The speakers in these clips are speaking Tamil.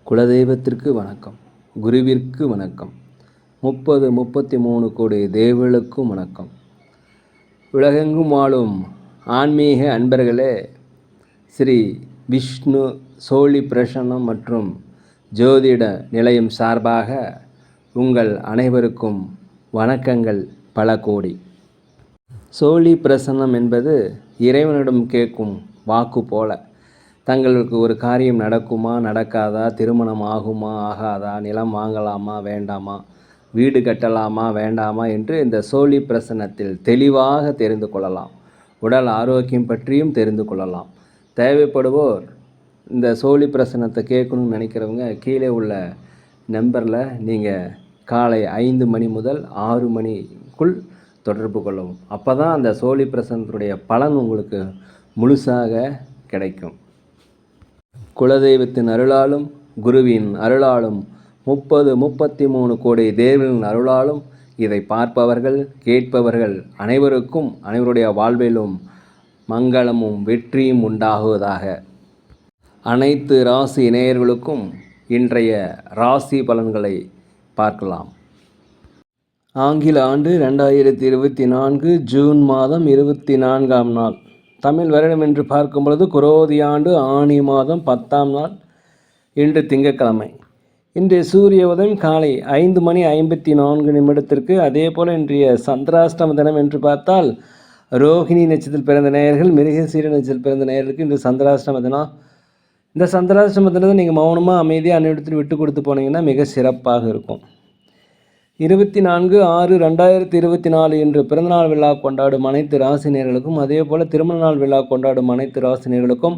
குலதெய்வத்திற்கு வணக்கம், குருவிற்கு வணக்கம், 33 கோடி தேவர்களுக்கும் வணக்கம். உலகெங்கும் வாழும் ஆன்மீக அன்பர்களே, ஸ்ரீ விஷ்ணு சோழி பிரசன்னம் மற்றும் ஜோதிட நிலையம் சார்பாக உங்கள் அனைவருக்கும் வணக்கங்கள் பல கோடி. சோழி பிரசன்னம் என்பது இறைவனிடம் கேட்கும் வாக்கு போல. தங்களுக்கு ஒரு காரியம் நடக்குமா நடக்காதா, திருமணம் ஆகுமா ஆகாதா, நிலம் வாங்கலாமா வேண்டாமா, வீடு கட்டலாமா வேண்டாமா என்று இந்த சோழி பிரசன்னத்தில் தெளிவாக தெரிந்து கொள்ளலாம். உடல் ஆரோக்கியம் பற்றியும் தெரிந்து கொள்ளலாம். தேவைப்படுவோர் இந்த சோழி பிரசன்னத்தை கேட்கணும்னு நினைக்கிறவங்க கீழே உள்ள நம்பரில் நீங்கள் காலை 5 மணி முதல் 6 மணிக்குள் தொடர்பு கொள்ளவும். அப்போ தான் அந்த சோழி பிரசன்னத்துடைய பலன் உங்களுக்கு முழுசாக கிடைக்கும். குலதெய்வத்தின் அருளாலும் குருவின் அருளாலும் 33 கோடி தேவர்களின் அருளாலும் இதை பார்ப்பவர்கள் கேட்பவர்கள் அனைவருக்கும் அனைவருடைய வாழ்விலும் மங்களமும் வெற்றியும் உண்டாகுவதாக. அனைத்து ராசி நேயர்களுக்கும் இன்றைய ராசி பலன்களை பார்க்கலாம். ஆங்கில ஆண்டு 2024 ஜூன் மாதம் 24ஆம் நாள். தமிழ் வருடம் என்று பார்க்கும் பொழுது குரோதி ஆண்டு ஆனி மாதம் 10ஆம் நாள். இன்று திங்கட்கிழமை. இன்றைய சூரிய உதயம் காலை 5 மணி 54 நிமிடத்திற்கு. அதே போல் இன்றைய சந்திராஷ்டம தினம் என்று பார்த்தால் ரோஹிணி நட்சத்திரத்தில் பிறந்த நேயர்கள், மிருகசீர நட்சத்திரத்தில் பிறந்த நேயர்களுக்கு இன்று சந்திராஷ்டம தினம். இந்த சந்திராஷ்டம தினத்தை நீங்கள் மௌனமாக அமைதியாக அனைவரத்தில் விட்டு கொடுத்து போனீங்கன்னா மிக சிறப்பாக இருக்கும். 24/6/2024 இன்று பிறந்தநாள் விழா கொண்டாடும் அனைத்து ராசினியர்களுக்கும், அதே போல் திருமண நாள் விழா கொண்டாடும் அனைத்து ராசினியர்களுக்கும்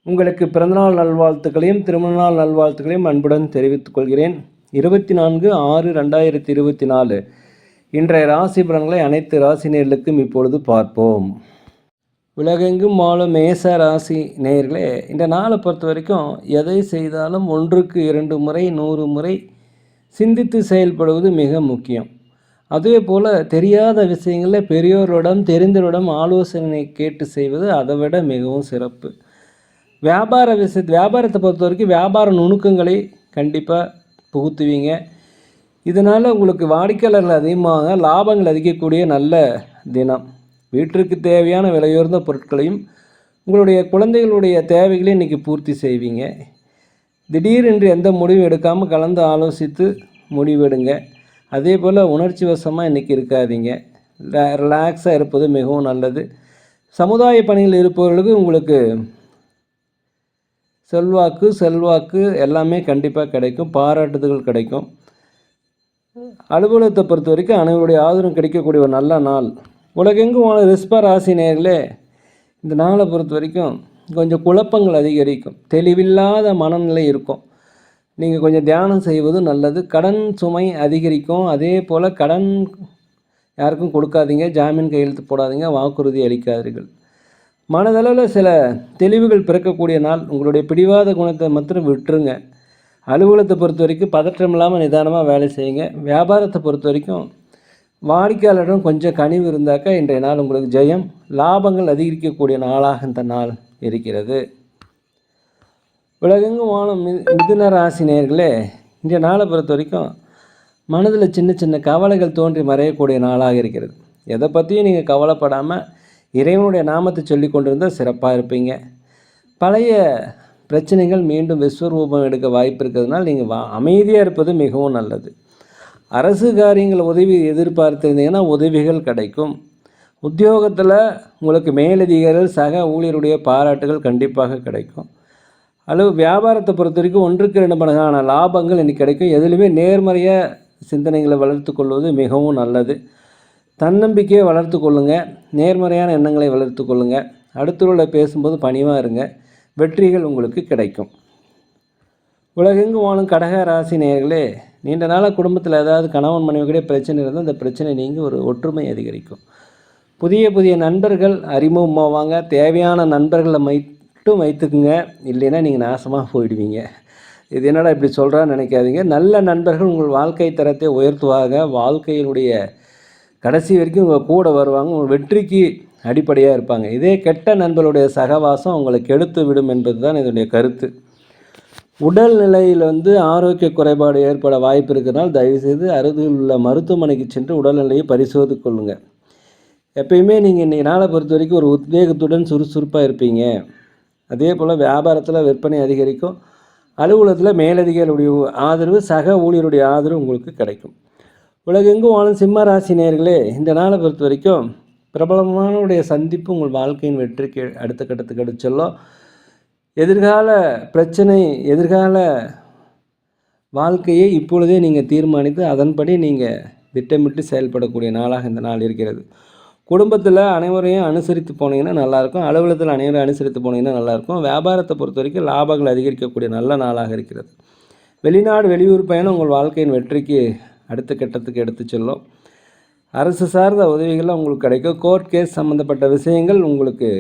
உங்களுக்கு பிறந்தநாள் நல்வாழ்த்துக்களையும் திருமண நாள் நல்வாழ்த்துக்களையும் அன்புடன் தெரிவித்துக் கொள்கிறேன். 24/6/2024 இன்றைய ராசி பலன்களை அனைத்து ராசினியர்களுக்கும் இப்பொழுது பார்ப்போம். உலகெங்கும் வாழும் மேச ராசி நேயர்களே, இந்த நாளை பொறுத்த வரைக்கும் எதை செய்தாலும் 1க்கு 2 முறை 100 முறை சிந்தித்து செயல்படுவது மிக முக்கியம். அதே போல் தெரியாத விஷயங்களில் பெரியோரிடம் தெரிந்தவரிடம் ஆலோசனை கேட்டு செய்வது அதை விட மிகவும் சிறப்பு. வியாபாரத்தை பொறுத்த வரைக்கும் வியாபார நுணுக்கங்களை கண்டிப்பாக புகுத்துவீங்க. இதனால் உங்களுக்கு வாடிக்கையாளர்கள் அதிகமாக லாபங்கள் அதிகக்கூடிய நல்ல தினம். வீட்டிற்கு தேவையான விலையுயர்ந்த பொருட்களையும் உங்களுடைய குழந்தைகளுடைய தேவைகளையும் இன்றைக்கி பூர்த்தி செய்வீங்க. திடீரென்று எந்த முடிவும் எடுக்காமல் கலந்து ஆலோசித்து முடிவெடுங்க. அதே போல் உணர்ச்சி வசமாக இன்றைக்கி இருக்காதீங்க. ரிலாக்ஸாக இருப்பது மிகவும் நல்லது. சமுதாய பணியில் இருப்பவர்களுக்கு உங்களுக்கு செல்வாக்கு எல்லாமே கண்டிப்பாக கிடைக்கும். பாராட்டுதல்கள் கிடைக்கும். அலுவலகத்தை பொறுத்த வரைக்கும் அனைவருடைய ஆதரவு கிடைக்கக்கூடிய ஒரு நல்ல நாள். உலகெங்கும் ரிஷப ராசி நேயர்களே, இந்த நாளை பொறுத்த வரைக்கும் கொஞ்சம் குழப்பங்கள் அதிகரிக்கும். தெளிவில்லாத மனநிலை இருக்கும். நீங்கள் கொஞ்சம் தியானம் செய்வது நல்லது. கடன் சுமை அதிகரிக்கும். அதே போல் கடன் யாருக்கும் கொடுக்காதீங்க. ஜாமீன் கையெழுத்து போடாதீங்க. வாக்குறுதி அளிக்காதீர்கள். மனதளவில் சில தெளிவுகள் பிறக்கக்கூடிய நாள். உங்களுடைய பிடிவாத குணத்தை மாத்திரம் விட்டுருங்க. அலுவலகத்தை பொறுத்த வரைக்கும் பதற்றம் இல்லாமல் நிதானமாக வேலை செய்யுங்க. வியாபாரத்தை பொறுத்த வரைக்கும் வாடிக்கையாளரிடம் கொஞ்சம் கனிவு இருந்தாக்கா இன்றைய நாள் உங்களுக்கு ஜெயம், லாபங்கள் அதிகரிக்கக்கூடிய நாளாக இந்த நாள் இருக்கிறது. உலகெங்கும் வாழும் மிதுன ராசி நேயர்களே, இன்றைய நாளை பொறுத்த வரைக்கும் மனதில் சின்ன சின்ன கவலைகள் தோன்றி மறையக்கூடிய நாளாக இருக்கிறது. எதை பற்றியும் நீங்கள் கவலைப்படாமல் இறைவனுடைய நாமத்தை சொல்லி கொண்டிருந்தால் சிறப்பாக இருப்பீங்க. பழைய பிரச்சனைகள் மீண்டும் விஸ்வரூபம் எடுக்க வாய்ப்பு இருக்கிறதுனால நீங்கள் அமைதியாக இருப்பது மிகவும் நல்லது. அரசு காரியங்கள் உதவி எதிர்பார்த்திருந்தீங்கன்னா உதவிகள் கிடைக்கும். உத்தியோகத்தில் உங்களுக்கு மேலதிகாரிகள் சக ஊழியருடைய பாராட்டுகள் கண்டிப்பாக கிடைக்கும். வியாபாரத்தை பொறுத்த வரைக்கும் 1க்கு 2 மடங்கான லாபங்கள் இன்றைக்கி கிடைக்கும். எதுலையுமே நேர்மறையாக சிந்தனைகளை வளர்த்து கொள்வது மிகவும் நல்லது. தன்னம்பிக்கையை வளர்த்து கொள்ளுங்கள். நேர்மறையான எண்ணங்களை வளர்த்து கொள்ளுங்கள். அடுத்தவர்களை பேசும்போது பணிவாக இருங்க. வெற்றிகள் உங்களுக்கு கிடைக்கும். உலகெங்கும் வாழும் கடக ராசி நேயர்களே, நீண்ட நாளாக குடும்பத்தில் ஏதாவது கணவன் மனைவிக்கிடையே பிரச்சனை இருந்தால் அந்த பிரச்சனை நீங்கி ஒரு ஒற்றுமை அதிகரிக்கும். புதிய நண்பர்கள் அறிமுகமாவாங்க. தேவையான நண்பர்களை மட்டும் வைத்துக்குங்க. இல்லைன்னா நீங்கள் நாசமாக போயிடுவீங்க. இது என்னடா இப்படி சொல்கிறான்னு நினைக்காதீங்க. நல்ல நண்பர்கள் உங்கள் வாழ்க்கை தரத்தை உயர்த்துவாங்க. வாழ்க்கையினுடைய கடைசி வரைக்கும் உங்கள் கூட வருவாங்க. உங்கள் வெற்றிக்கு அடிப்படையாக இருப்பாங்க. இதே கெட்ட நண்பர்களுடைய சகவாசம் உங்களை கெடுத்து விடும் என்பது தான் இதனுடைய கருத்து. உடல் நிலையில் ஆரோக்கிய குறைபாடு ஏற்பட வாய்ப்பு இருக்கிறனால் தயவுசெய்து அருகில் உள்ள மருத்துவமனைக்கு சென்று உடல்நிலையை பரிசோதித்து கொள்ளுங்கள். எப்பயுமே நீங்கள் இன்றைக்கி நாளை பொறுத்த வரைக்கும் ஒரு உத்வேகத்துடன் சுறுசுறுப்பாக இருப்பீங்க. அதே போல் வியாபாரத்தில் விற்பனை அதிகரிக்கும். அலுவலகத்தில் மேலதிகாரியுடைய ஆதரவு, சக ஊழியருடைய ஆதரவு உங்களுக்கு கிடைக்கும். உலகெங்கும் வாழும் சிம்ம ராசி நேயர்களே, இந்த நாளை பொறுத்த வரைக்கும் பிரபலமானவருடைய சந்திப்பு உங்கள் வாழ்க்கையின் வெற்றிக்கு அடுத்த கட்டத்துக்கு எடுத்து செல்லும். எதிர்கால பிரச்சனை, எதிர்கால வாழ்க்கையை இப்பொழுதே நீங்கள் தீர்மானித்து அதன்படி நீங்கள் திட்டமிட்டு செயல்படக்கூடிய நாளாக இந்த நாள் இருக்கிறது. குடும்பத்தில் அனைவரையும் அனுசரித்து போனீங்கன்னா நல்லாயிருக்கும். அலுவலகத்தில் அனைவரையும் அனுசரித்து போனீங்கன்னா நல்லாயிருக்கும். வியாபாரத்தை பொறுத்த வரைக்கும் லாபங்கள் அதிகரிக்கக்கூடிய நல்ல நாளாக இருக்கிறது. வெளிநாடு வெளியூர் பயணம் உங்கள் வாழ்க்கையின் வெற்றிக்கு அடுத்த கட்டத்துக்கு எடுத்து செல்லும். அரசு சார்ந்த உதவிகள்லாம் உங்களுக்கு கிடைக்கும். கோர்ட் கேஸ் சம்மந்தப்பட்ட விஷயங்கள் உங்களுக்கு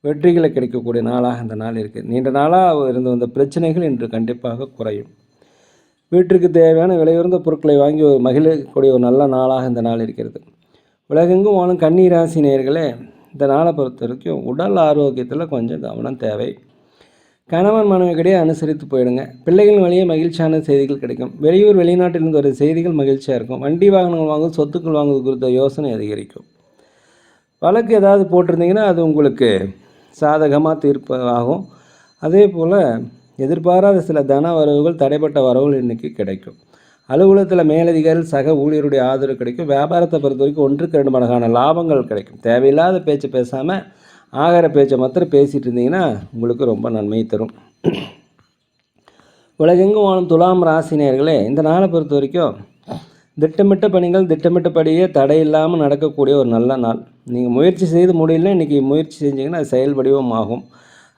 வெற்றிகளை கிடைக்கக்கூடிய நாளாக இந்த நாள் இருக்குது. நீண்ட நாளாக இருந்து வந்த பிரச்சனைகள் இன்று கண்டிப்பாக குறையும். வீட்டிற்கு தேவையான விலையுறந்த பொருட்களை வாங்கி மகிழக்கூடிய ஒரு நல்ல நாளாக இந்த நாள் இருக்கிறது. உலகெங்கும் வாழும் கன்னி ராசி நேயர்களே, இந்த நாளை பொறுத்த வரைக்கும் உடல் ஆரோக்கியத்தில் கொஞ்சம் கவனம் தேவை. கணவன் மனைவிக்கிடையே அனுசரித்து போயிடுங்க. பிள்ளைகள் வழியே மகிழ்ச்சியான செய்திகள் கிடைக்கும். வெளியூர் வெளிநாட்டிலிருந்து வர செய்திகள் மகிழ்ச்சியாக இருக்கும். வண்டி வாகனங்கள் வாங்குவது, சொத்துக்கள் வாங்குவது குறித்த யோசனை அதிகரிக்கும். வழக்கு ஏதாவது போட்டிருந்தீங்கன்னா அது உங்களுக்கு சாதகமாக தீர்ப்பு ஆகும். அதே போல் எதிர்பாராத சில தன வரவுகள், தடைப்பட்ட வரவுகள் இன்றைக்கி கிடைக்கும். அலுவலகத்தில் மேலதிகாரிகள், சக ஊழியருடைய ஆதரவு கிடைக்கும். வியாபாரத்தை பொறுத்த வரைக்கும் 1-2 மடங்கான லாபங்கள் கிடைக்கும். தேவையில்லாத பேச்சு பேசாமல் ஆகார பேச்சை மாத்திரம் பேசிகிட்டு இருந்தீங்கன்னா உங்களுக்கு ரொம்ப நன்மை தரும். உலகெங்கும் வாழும் துலாம் ராசி நேயர்களே, இந்த நாளை பொறுத்த வரைக்கும் திட்டமிட்ட பணிகள் திட்டமிட்டபடியே தடை இல்லாமல் நடக்கக்கூடிய ஒரு நல்ல நாள். நீங்கள் முயற்சி செய்து முடியல, இன்றைக்கி முயற்சி செஞ்சிங்கன்னா அது செயல் வடிவம் ஆகும்.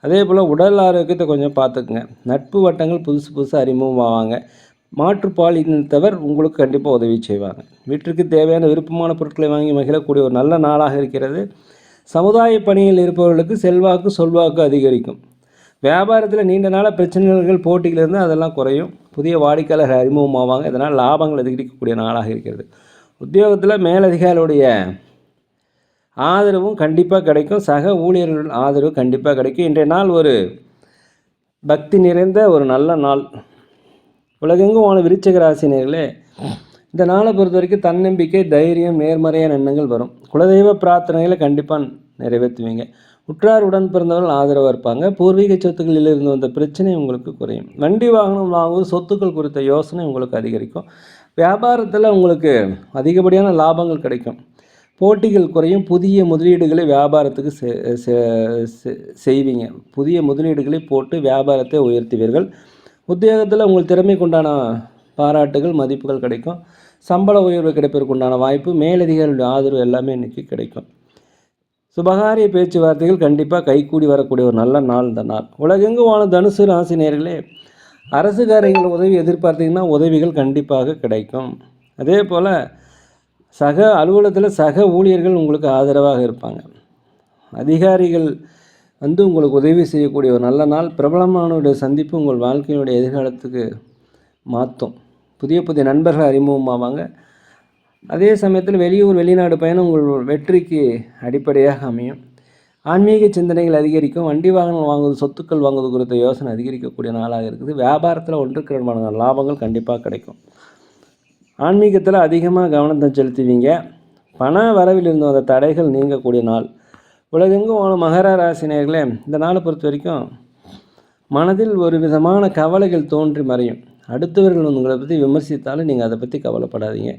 அதே போல் உடல் ஆரோக்கியத்தை கொஞ்சம் பார்த்துக்குங்க. நட்பு வட்டங்கள் புதுசு அறிமுகம் ஆவாங்க. மாற்றுப்பால் இனத்தவர் உங்களுக்கு கண்டிப்பாக உதவி செய்வாங்க. வீட்டிற்கு தேவையான விருப்பமான பொருட்களை வாங்கி மகிழக்கூடிய ஒரு நல்ல நாளாக இருக்கிறது. சமுதாய பணியில் இருப்பவர்களுக்கு செல்வாக்கு சொல்வாக்கு அதிகரிக்கும். வியாபாரத்தில் நீண்ட நாள பிரச்சனைகள் போட்டிகள் இருந்தால் அதெல்லாம் குறையும். புதிய வாடிக்கையாளர்கள் அறிமுகமாவாங்க. இதனால் லாபங்கள் அதிகரிக்கக்கூடிய நாளாக இருக்கிறது. உத்தியோகத்தில் மேலதிகாரிகளுடைய ஆதரவும் கண்டிப்பாக கிடைக்கும். சக ஊழியர்கள் ஆதரவு கண்டிப்பாக கிடைக்கும். இன்றைய நாள் ஒரு பக்தி நிறைந்த ஒரு நல்ல நாள். உலகெங்கும் வாழும் விருச்சிக ராசி நேயர்களே, இந்த நாளை பொறுத்த வரைக்கும் தன்னம்பிக்கை, தைரியம், நேர்மறையான எண்ணங்கள் வரும். குலதெய்வ பிரார்த்தனைகளை கண்டிப்பாக நிறைவேற்றுவீங்க. உற்றார் உடன் பிறந்தவர்கள் ஆதரவாக இருப்பாங்க. பூர்வீக சொத்துக்களில் இருந்து வந்த பிரச்சனை உங்களுக்கு குறையும். வண்டி வாகனம் வாங்குவது, சொத்துக்கள் குறித்த யோசனை உங்களுக்கு அதிகரிக்கும். வியாபாரத்தில் உங்களுக்கு அதிகப்படியான லாபங்கள் கிடைக்கும். போட்டிகள் குறையும். புதிய முதலீடுகளை வியாபாரத்துக்கு செய்வீங்க. புதிய முதலீடுகளை போட்டு வியாபாரத்தை உயர்த்துவீர்கள். உத்தியோகத்தில் உங்கள் திறமைக்கு உண்டான பாராட்டுகள், மதிப்புகள் கிடைக்கும். சம்பள உயர்வு கிடைப்பதற்கு உண்டான வாய்ப்பு, மேலதிகாரிகளுடைய ஆதரவு எல்லாமே இன்றைக்கி கிடைக்கும். சுபகாரிய பேச்சுவார்த்தைகள் கண்டிப்பாக கைகூடி வரக்கூடிய ஒரு நல்ல நாள் இந்த நாள். உலகெங்கு வாழும் தனுசு ராசி நேயர்களே, அரசு காரியங்கள் உதவி எதிர்பார்த்தீங்கன்னா உதவிகள் கண்டிப்பாக கிடைக்கும். அதே போல் சக அலுவலகத்தில் சக ஊழியர்கள் உங்களுக்கு ஆதரவாக இருப்பாங்க. அதிகாரிகள் உங்களுக்கு உதவி செய்யக்கூடிய ஒரு நல்ல நாள். பிரபலமானவருடைய சந்திப்பு உங்கள் வாழ்க்கையினுடைய எதிர்காலத்துக்கு மாற்றும். புதிய புதிய நண்பர்கள் அறிமுகமாவாங்க. அதே சமயத்தில் வெளியூர் வெளிநாடு பயணம் உங்கள் வெற்றிக்கு அடிப்படையாக அமையும். ஆன்மீக சிந்தனைகள் அதிகரிக்கும். வண்டி வாகனம் வாங்குவது, சொத்துக்கள் வாங்குவது குறித்த யோசனை அதிகரிக்கக்கூடிய நாளாக இருக்குது. வியாபாரத்தில் 1-2 மடங்கான லாபங்கள் கண்டிப்பாக கிடைக்கும். ஆன்மீகத்தில் அதிகமாக கவனத்தை செலுத்துவீங்க. பண வரவில் இருந்து வந்த தடைகள் நீங்கக்கூடிய நாள். உலகெங்கும் வாழும் மகர ராசி நேயர்களே, இந்த நாளை பொறுத்த வரைக்கும் மனதில் ஒரு விதமான கவலைகள் தோன்றி மறையும். அடுத்தவர்கள் உங்களை பற்றி விமர்சித்தாலும் நீங்கள் அதை பற்றி கவலைப்படாதீங்க.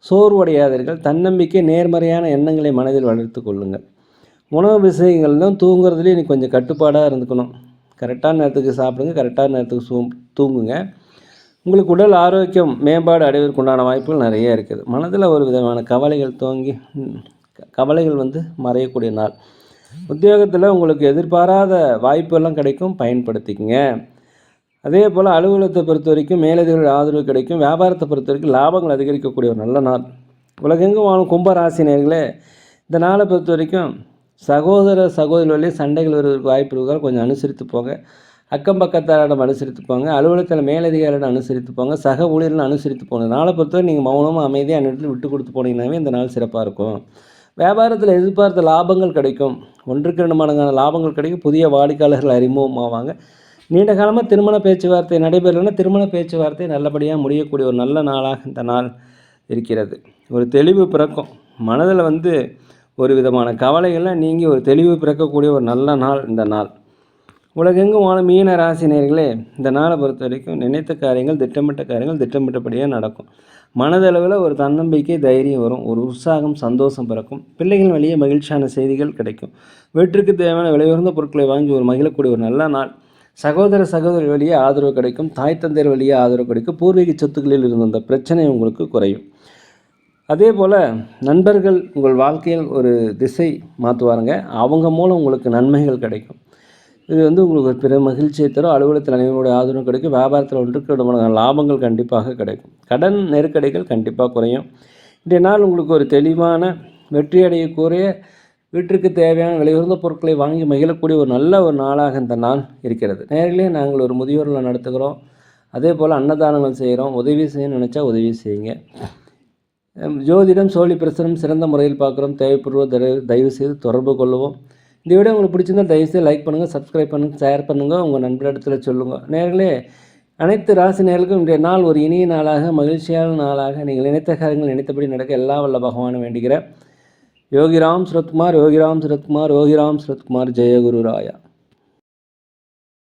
சோர்வடையாதீர்கள். தன்னம்பிக்கை, நேர்மறையான எண்ணங்களை மனதில் வளர்த்து கொள்ளுங்கள். உணவு விஷயங்கள்லாம் தூங்குறதுலேயே இன்றைக்கி கொஞ்சம் கட்டுப்பாடாக இருந்துக்கணும். கரெக்டான நேரத்துக்கு சாப்பிடுங்க, கரெக்டான நேரத்துக்கு தூங்குங்க. உங்களுக்கு உடல் ஆரோக்கியம் மேம்பாடு அடைவதற்கு உண்டான வாய்ப்புகள் நிறைய இருக்குது. மனதில் ஒரு விதமான கவலைகள் மறையக்கூடிய நாள். உத்தியோகத்தில் உங்களுக்கு எதிர்பாராத வாய்ப்பெல்லாம் கிடைக்கும், பயன்படுத்திக்கங்க. அதே போல் அலுவலகத்தை பொறுத்த வரைக்கும் மேலதிகாரிகள் ஆதரவு கிடைக்கும். வியாபாரத்தை பொறுத்த வரைக்கும் லாபங்கள் அதிகரிக்கக்கூடிய ஒரு நல்ல நாள். உலகெங்கும் வாழும் கும்பராசி நேயர்களே, இந்த நாளை பொறுத்த வரைக்கும் சகோதரிகளே சண்டைகள் வருவதற்கு வாய்ப்பு இருக்கிறால் கொஞ்சம் அனுசரித்து போங்க. அக்கம் பக்கத்தாரிடம் அனுசரித்து போங்க. அலுவலகத்தில் மேலதிகாரிடம் அனுசரித்து போங்க. சக ஊழியர்கள் அனுசரித்து போங்க. நாளை பொறுத்தவரை நீங்கள் மௌனமாக அமைதியாக அந்நிடத்தில் விட்டு கொடுத்து போனீங்கன்னாவே இந்த நாள் சிறப்பாக இருக்கும். வியாபாரத்தில் எதிர்பார்த்த லாபங்கள் கிடைக்கும். 1-2 மடங்கான லாபங்கள் கிடைக்கும். புதிய வாடிக்கையாளர்கள் அறிமுகமாவாங்க. நீண்ட காலமாக திருமண பேச்சுவார்த்தை நடைபெறலைன்னா திருமண பேச்சுவார்த்தை நல்லபடியாக முடியக்கூடிய ஒரு நல்ல நாளாக இந்த நாள் இருக்கிறது. ஒரு தெளிவு பிறக்கும். மனதில் ஒரு விதமான கவலைகள்லாம் நீங்கி ஒரு தெளிவு பிறக்கக்கூடிய ஒரு நல்ல நாள் இந்த நாள். உலகெங்கும் வாழும் மீன ராசி நேயர்களே, இந்த நாளை பொறுத்த வரைக்கும் நினைத்த காரியங்கள், திட்டமிட்ட காரியங்கள் திட்டமிட்டபடியாக நடக்கும். மனதளவில் ஒரு தன்னம்பிக்கை, தைரியம் வரும். ஒரு உற்சாகம், சந்தோஷம் பிறக்கும். பிள்ளைகள் வழியே மகிழ்ச்சியான செய்திகள் கிடைக்கும். வீட்டிற்கு தேவையான விலையுயர்ந்த பொருட்களை வாங்கி ஒரு மகிழக்கூடிய ஒரு நல்ல நாள். சகோதரி வழியே ஆதரவு கிடைக்கும். தாய் தந்தையர் வழியே ஆதரவு கிடைக்கும். பூர்வீக சொத்துக்களில் இருந்த அந்த பிரச்சனை உங்களுக்கு குறையும். அதே போல் நண்பர்கள் உங்கள் வாழ்க்கையில் ஒரு திசை மாற்றுவாருங்க. அவங்க மூலம் உங்களுக்கு நன்மைகள் கிடைக்கும். இது உங்களுக்கு ஒரு பிற மகிழ்ச்சியை தரும். அலுவலகத்தில் அனைவருடைய ஆதரவு கிடைக்கும். வியாபாரத்தில் ஒன்றுக்கு விதமான லாபங்கள் கண்டிப்பாக கிடைக்கும். கடன் நெருக்கடிகள் கண்டிப்பாக குறையும். இன்றைய நாள் உங்களுக்கு ஒரு தெளிவான வெற்றி அடையக்கூடிய வீட்டிற்கு தேவையான விலையுயர்ந்த பொருட்களை வாங்கி மகிழக்கூடிய ஒரு நல்ல ஒரு நாளாக இந்த நாள் இருக்கிறது. நேரிலே நாங்கள் ஒரு முதியோர்களை நடத்துகிறோம். அதே போல் அன்னதானங்கள் செய்கிறோம். உதவி செய்யணும்னு நினச்சா உதவி செய்யுங்க. ஜோதிடம், சோழி பிரசனம் சிறந்த முறையில் பார்க்குறோம். தேவைப்படுவோம் தயவு செய்து தொடர்பு கொள்ளுவோம். இந்த வீடியோ உங்களுக்கு பிடிச்சிருந்தால் தயவுசெய்து லைக் பண்ணுங்கள், சப்ஸ்கிரைப் பண்ணுங்கள், ஷேர் பண்ணுங்கள், உங்கள் நண்பரிடத்தில் சொல்லுங்கள். நேர்களே, அனைத்து ராசி நேர்களுக்கும் இன்றைய நாள் ஒரு இனிய நாளாக, மகிழ்ச்சியான நாளாக, நீங்கள் நினைத்த காரியங்கள் நினைத்தபடி நடக்க எல்லா வல்ல பகவானை வேண்டுகிறேன். யோகிராம் சுரத்குமார், யோகிராம் சுரத்குமார், யோகிராம் சுரத்குமார், ஜெயகுரு ராயா.